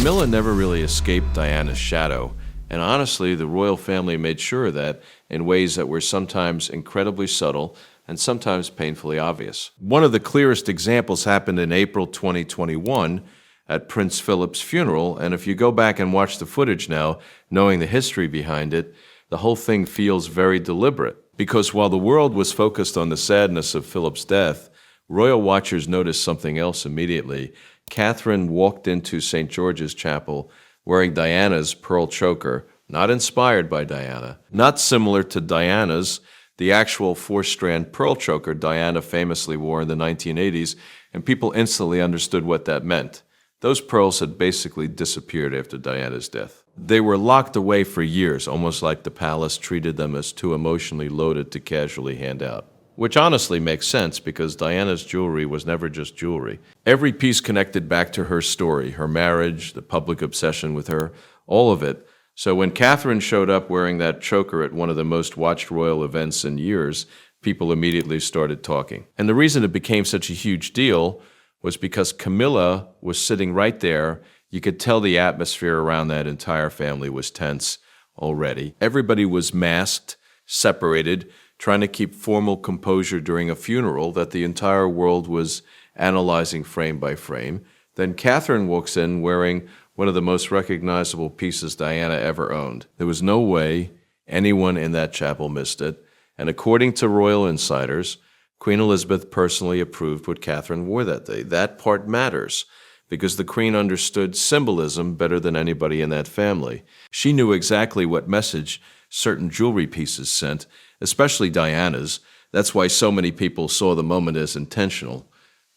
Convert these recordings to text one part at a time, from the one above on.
Camilla never really escaped Diana's shadow, and honestly, the royal family made sure of that in ways that were sometimes incredibly subtle and sometimes painfully obvious. One of the clearest examples happened in April 2021 at Prince Philip's funeral, and if you go back and watch the footage now, knowing the history behind it, the whole thing feels very deliberate. Because while the world was focused on the sadness of Philip's death, royal watchers noticed something else immediately. Catherine walked into St. George's Chapel wearing Diana's pearl choker, not inspired by Diana, not similar to Diana's, the actual four-strand pearl choker Diana famously wore in the 1980s, and people instantly understood what that meant. Those pearls had basically disappeared after Diana's death. They were locked away for years, almost like the palace treated them as too emotionally loaded to casually hand out. Which honestly makes sense because Diana's jewelry was never just jewelry. Every piece connected back to her story, her marriage, the public obsession with her, all of it. So when Catherine showed up wearing that choker at one of the most watched royal events in years, people immediately started talking. And the reason it became such a huge deal was because Camilla was sitting right there. You could tell the atmosphere around that entire family was tense already. Everybody was masked, separated, trying to keep formal composure during a funeral that the entire world was analyzing frame by frame. Then Catherine walks in wearing one of the most recognizable pieces Diana ever owned. There was no way anyone in that chapel missed it, and according to royal insiders, Queen Elizabeth personally approved what Catherine wore that day. That part matters, because the Queen understood symbolism better than anybody in that family. She knew exactly what message certain jewelry pieces sent, especially Diana's. That's why so many people saw the moment as intentional.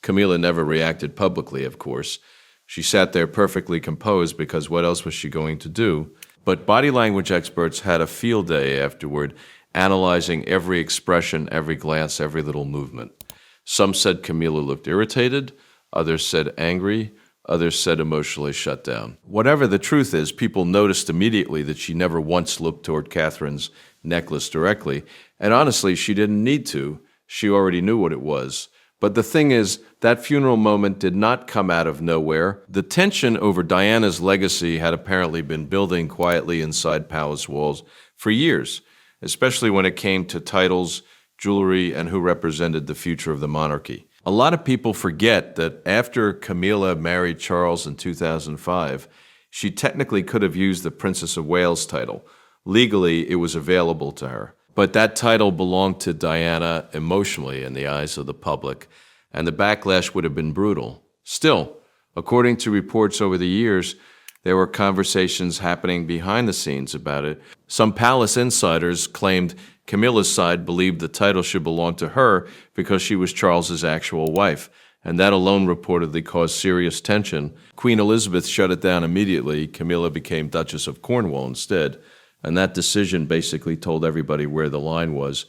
Camilla never reacted publicly, of course. She sat there perfectly composed because what else was she going to do? But body language experts had a field day afterward, analyzing every expression, every glance, every little movement. Some said Camilla looked irritated, others said angry, others said emotionally shut down. Whatever the truth is, people noticed immediately that she never once looked toward Catherine's necklace directly, and honestly, she didn't need to. She already knew what it was. But the thing is, that funeral moment did not come out of nowhere. The tension over Diana's legacy had apparently been building quietly inside palace walls for years, especially when it came to titles, jewelry, and who represented the future of the monarchy. A lot of people forget that after Camilla married Charles in 2005, she technically could have used the Princess of Wales title. Legally, it was available to her. But that title belonged to Diana emotionally in the eyes of the public, and the backlash would have been brutal. Still, according to reports over the years, there were conversations happening behind the scenes about it. Some palace insiders claimed Camilla's side believed the title should belong to her because she was Charles's actual wife, and that alone reportedly caused serious tension. Queen Elizabeth shut it down immediately. Camilla became Duchess of Cornwall instead, and that decision basically told everybody where the line was.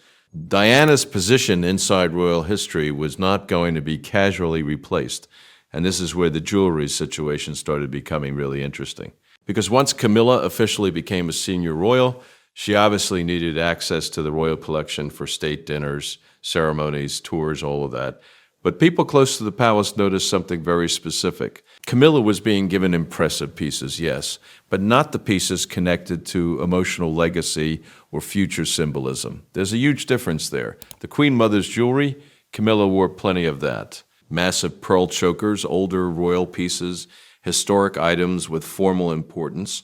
Diana's position inside royal history was not going to be casually replaced. And this is where the jewelry situation started becoming really interesting. Because once Camilla officially became a senior royal, she obviously needed access to the royal collection for state dinners, ceremonies, tours, all of that. But people close to the palace noticed something very specific. Camilla was being given impressive pieces, yes, but not the pieces connected to emotional legacy or future symbolism. There's a huge difference there. The Queen Mother's jewelry, Camilla wore plenty of that. Massive pearl chokers, older royal pieces, historic items with formal importance.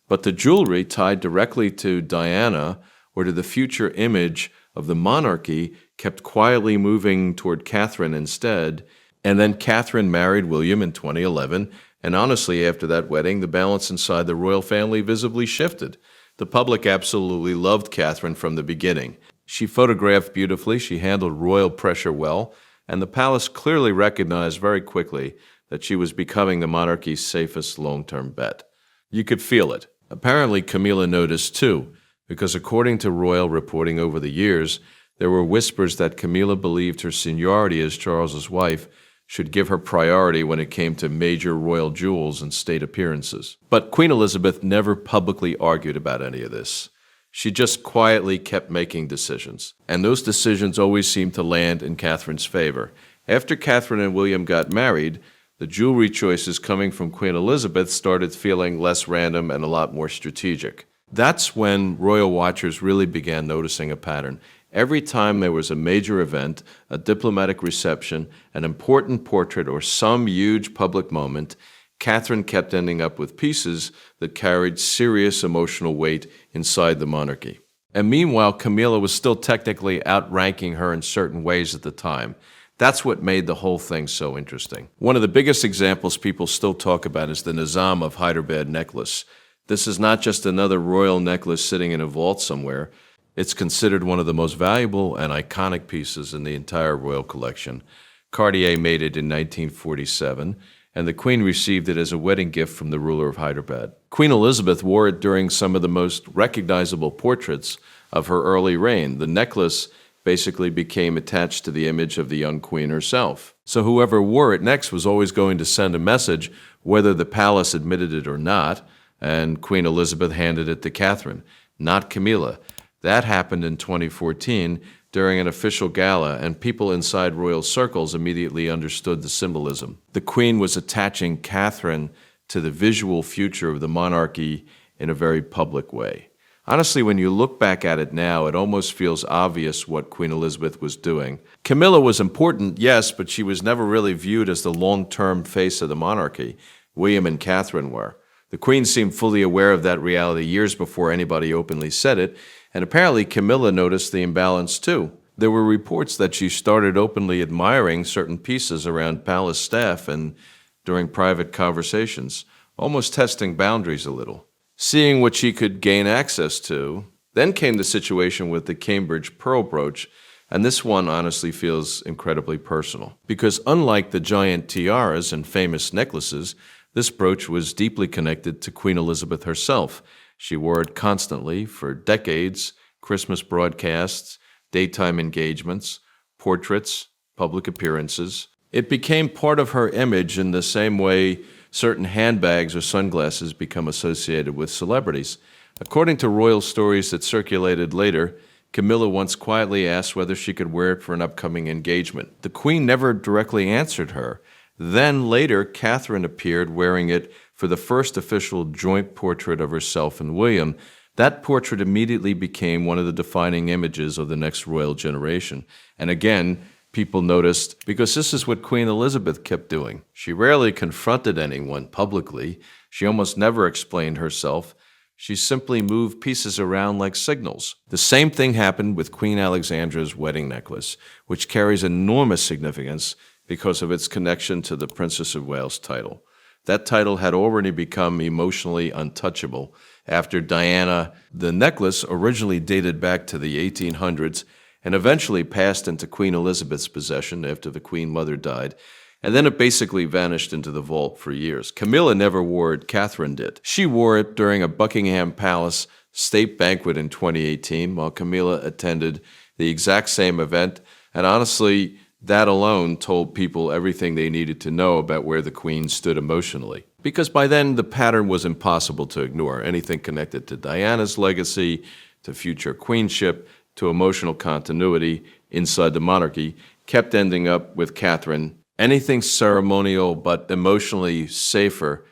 But the jewelry tied directly to Diana or to the future image of the monarchy kept quietly moving toward Catherine instead. And then Catherine married William in 2011. And honestly, after that wedding, the balance inside the royal family visibly shifted. The public absolutely loved Catherine from the beginning. She photographed beautifully, she handled royal pressure well, and the palace clearly recognized very quickly that she was becoming the monarchy's safest long-term bet. You could feel it. Apparently, Camilla noticed too, because according to royal reporting over the years, there were whispers that Camilla believed her seniority as Charles's wife should give her priority when it came to major royal jewels and state appearances. But Queen Elizabeth never publicly argued about any of this. She just quietly kept making decisions, and those decisions always seemed to land in Catherine's favor. After Catherine and William got married, The jewelry choices coming from Queen Elizabeth started feeling less random and a lot more strategic. That's when royal watchers really began noticing a pattern. Every time there was a major event, a diplomatic reception, an important portrait, or some huge public moment, Catherine kept ending up with pieces that carried serious emotional weight inside the monarchy. And meanwhile, Camilla was still technically outranking her in certain ways at the time. That's what made the whole thing so interesting. One of the biggest examples people still talk about is the Nizam of Hyderabad necklace. This is not just another royal necklace sitting in a vault somewhere. It's considered one of the most valuable and iconic pieces in the entire royal collection. Cartier made it in 1947, and the Queen received it as a wedding gift from the ruler of Hyderabad. Queen Elizabeth wore it during some of the most recognizable portraits of her early reign. The necklace basically became attached to the image of the young queen herself. So whoever wore it next was always going to send a message, whether the palace admitted it or not, and Queen Elizabeth handed it to Catherine, not Camilla. That happened in 2014 during an official gala, and people inside royal circles immediately understood the symbolism. The Queen was attaching Catherine to the visual future of the monarchy in a very public way. Honestly, when you look back at it now, it almost feels obvious what Queen Elizabeth was doing. Camilla was important, yes, but she was never really viewed as the long-term face of the monarchy. William and Catherine were. The Queen seemed fully aware of that reality years before anybody openly said it, and apparently Camilla noticed the imbalance too. There were reports that she started openly admiring certain pieces around palace staff and during private conversations, almost testing boundaries a little. Seeing what she could gain access to, then came the situation with the Cambridge pearl brooch, and this one honestly feels incredibly personal. Because unlike the giant tiaras and famous necklaces, this brooch was deeply connected to Queen Elizabeth herself. She wore it constantly for decades, Christmas broadcasts, daytime engagements, portraits, public appearances. It became part of her image in the same way certain handbags or sunglasses become associated with celebrities. According to royal stories that circulated later, Camilla once quietly asked whether she could wear it for an upcoming engagement. The Queen never directly answered her. Then later, Catherine appeared wearing it for the first official joint portrait of herself and William. That portrait immediately became one of the defining images of the next royal generation. And again, people noticed because this is what Queen Elizabeth kept doing. She rarely confronted anyone publicly. She almost never explained herself. She simply moved pieces around like signals. The same thing happened with Queen Alexandra's wedding necklace, which carries enormous significance because of its connection to the Princess of Wales title. That title had already become emotionally untouchable after Diana. The necklace originally dated back to the 1800s and eventually passed into Queen Elizabeth's possession after the Queen Mother died, and then it basically vanished into the vault for years. Camilla never wore it, Catherine did. She wore it during a Buckingham Palace state banquet in 2018, while Camilla attended the exact same event, and honestly, that alone told people everything they needed to know about where the Queen stood emotionally. Because by then, the pattern was impossible to ignore. Anything connected to Diana's legacy, to future queenship, to emotional continuity inside the monarchy, kept ending up with Catherine. Anything ceremonial but emotionally safer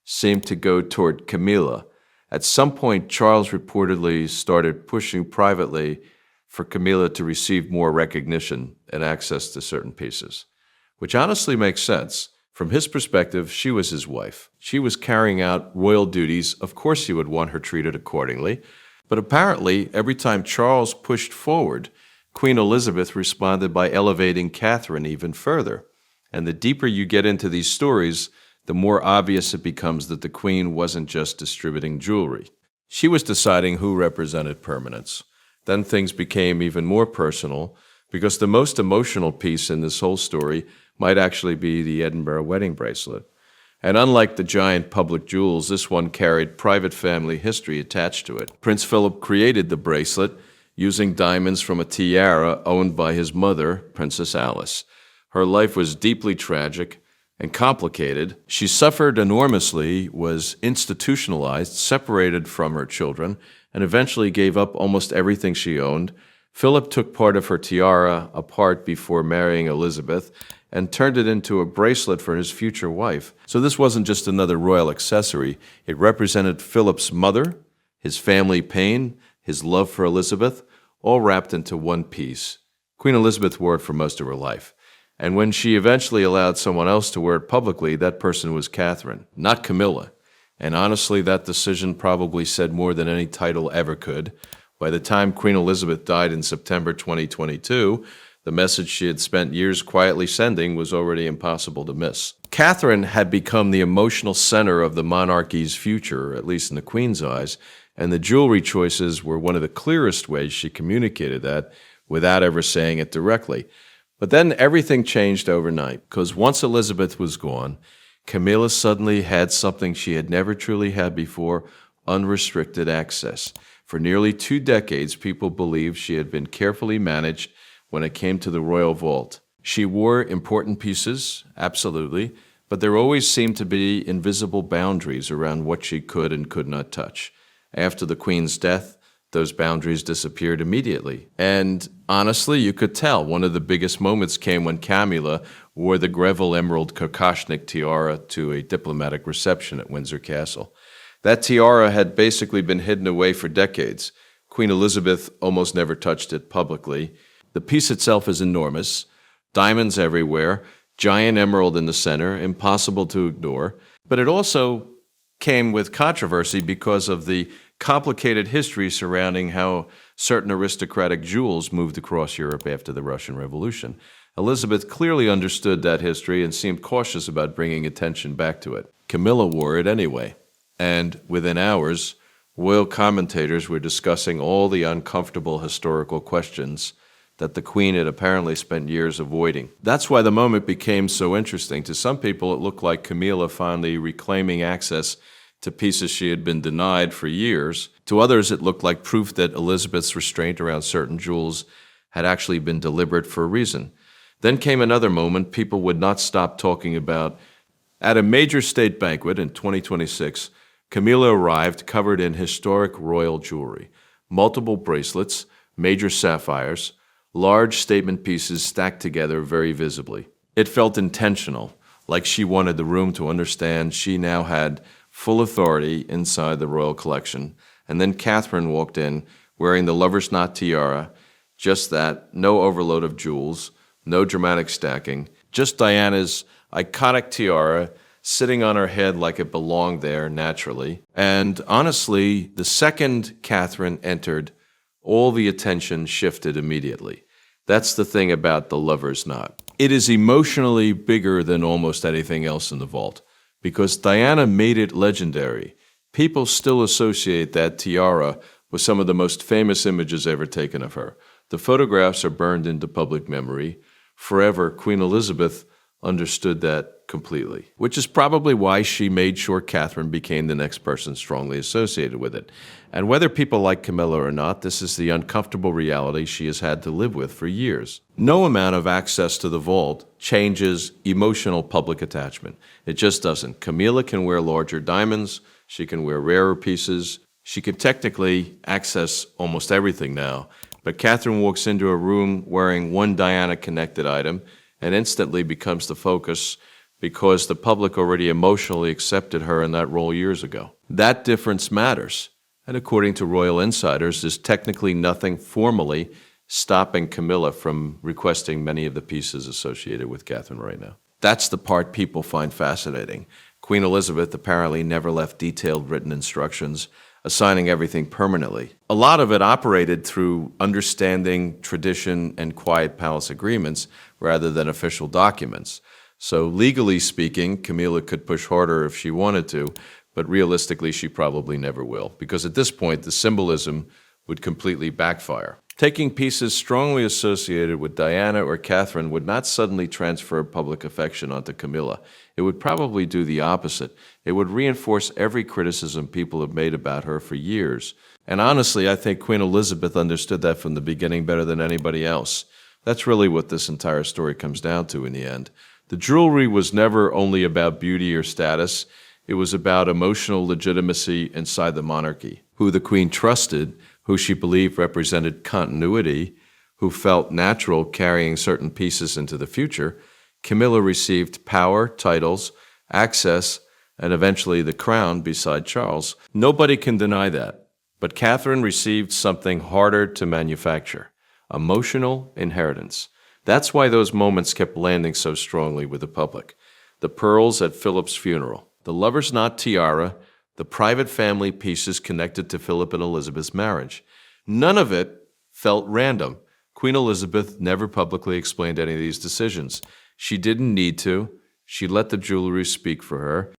seemed to go toward Camilla. At some point, Charles reportedly started pushing privately for Camilla to receive more recognition and access to certain pieces, which honestly makes sense. From his perspective, she was his wife. She was carrying out royal duties. Of course, he would want her treated accordingly. But apparently, every time Charles pushed forward, Queen Elizabeth responded by elevating Catherine even further. And the deeper you get into these stories, the more obvious it becomes that the Queen wasn't just distributing jewelry. She was deciding who represented permanence. Then things became even more personal, because the most emotional piece in this whole story might actually be the Edinburgh wedding bracelet. And unlike the giant public jewels, this one carried private family history attached to it. Prince Philip created the bracelet using diamonds from a tiara owned by his mother, Princess Alice. Her life was deeply tragic and complicated. She suffered enormously, was institutionalized, separated from her children, and eventually gave up almost everything she owned. Philip took part of her tiara apart before marrying Elizabeth, and turned it into a bracelet for his future wife. So this wasn't just another royal accessory. It represented Philip's mother, his family pain, his love for Elizabeth, all wrapped into one piece. Queen Elizabeth wore it for most of her life. And when she eventually allowed someone else to wear it publicly, that person was Catherine, not Camilla. And honestly, that decision probably said more than any title ever could. By the time Queen Elizabeth died in September 2022, the message she had spent years quietly sending was already impossible to miss. Catherine had become the emotional center of the monarchy's future, at least in the Queen's eyes, and the jewelry choices were one of the clearest ways she communicated that without ever saying it directly. But then everything changed overnight, because once Elizabeth was gone, Camilla suddenly had something she had never truly had before: unrestricted access. For nearly 2 decades, people believed she had been carefully managed when it came to the royal vault. She wore important pieces, absolutely, but there always seemed to be invisible boundaries around what she could and could not touch. After the Queen's death, those boundaries disappeared immediately. And honestly, you could tell. One of the biggest moments came when Camilla wore the Greville Emerald Kokoshnik tiara to a diplomatic reception at Windsor Castle. That tiara had basically been hidden away for decades. Queen Elizabeth almost never touched it publicly. The piece itself is enormous, diamonds everywhere, giant emerald in the center, impossible to ignore. But it also came with controversy because of the complicated history surrounding how certain aristocratic jewels moved across Europe after the Russian Revolution. Elizabeth clearly understood that history and seemed cautious about bringing attention back to it. Camilla wore it anyway. And within hours, royal commentators were discussing all the uncomfortable historical questions that the Queen had apparently spent years avoiding. That's why the moment became so interesting. To some people, it looked like Camilla finally reclaiming access to pieces she had been denied for years. To others, it looked like proof that Elizabeth's restraint around certain jewels had actually been deliberate for a reason. Then came another moment people would not stop talking about. At a major state banquet in 2026, Camilla arrived covered in historic royal jewelry, multiple bracelets, major sapphires, large statement pieces stacked together very visibly. It felt intentional, like she wanted the room to understand she now had full authority inside the royal collection. And then Catherine walked in, wearing the lover's knot tiara, just that, no overload of jewels, no dramatic stacking, just Diana's iconic tiara sitting on her head like it belonged there naturally. And honestly, the second Catherine entered, all the attention shifted immediately. That's the thing about the lover's knot. It is emotionally bigger than almost anything else in the vault, because Diana made it legendary. People still associate that tiara with some of the most famous images ever taken of her. The photographs are burned into public memory. Forever, Queen Elizabeth understood that completely, which is probably why she made sure Catherine became the next person strongly associated with it. And whether people like Camilla or not, this is the uncomfortable reality she has had to live with for years. No amount of access to the vault changes emotional public attachment. It just doesn't. Camilla can wear larger diamonds, she can wear rarer pieces, she can technically access almost everything now. But Catherine walks into a room wearing one Diana-connected item and instantly becomes the focus because the public already emotionally accepted her in that role years ago. That difference matters. And according to royal insiders, there's technically nothing formally stopping Camilla from requesting many of the pieces associated with Catherine right now. That's the part people find fascinating. Queen Elizabeth apparently never left detailed written instructions assigning everything permanently. A lot of it operated through understanding, tradition, and quiet palace agreements rather than official documents. So legally speaking, Camilla could push harder if she wanted to, but realistically she probably never will, because at this point the symbolism would completely backfire. Taking pieces strongly associated with Diana or Catherine would not suddenly transfer public affection onto Camilla. It would probably do the opposite. It would reinforce every criticism people have made about her for years. And honestly, I think Queen Elizabeth understood that from the beginning better than anybody else. That's really what this entire story comes down to in the end. The jewelry was never only about beauty or status. It was about emotional legitimacy inside the monarchy, who the Queen trusted, who she believed represented continuity, who felt natural carrying certain pieces into the future. Camilla received power, titles, access, and eventually the crown beside Charles. Nobody can deny that. But Catherine received something harder to manufacture: emotional inheritance. That's why those moments kept landing so strongly with the public. The pearls at Philip's funeral, the lover's knot tiara, the private family pieces connected to Philip and Elizabeth's marriage. None of it felt random. Queen Elizabeth never publicly explained any of these decisions. She didn't need to. She let the jewelry speak for her.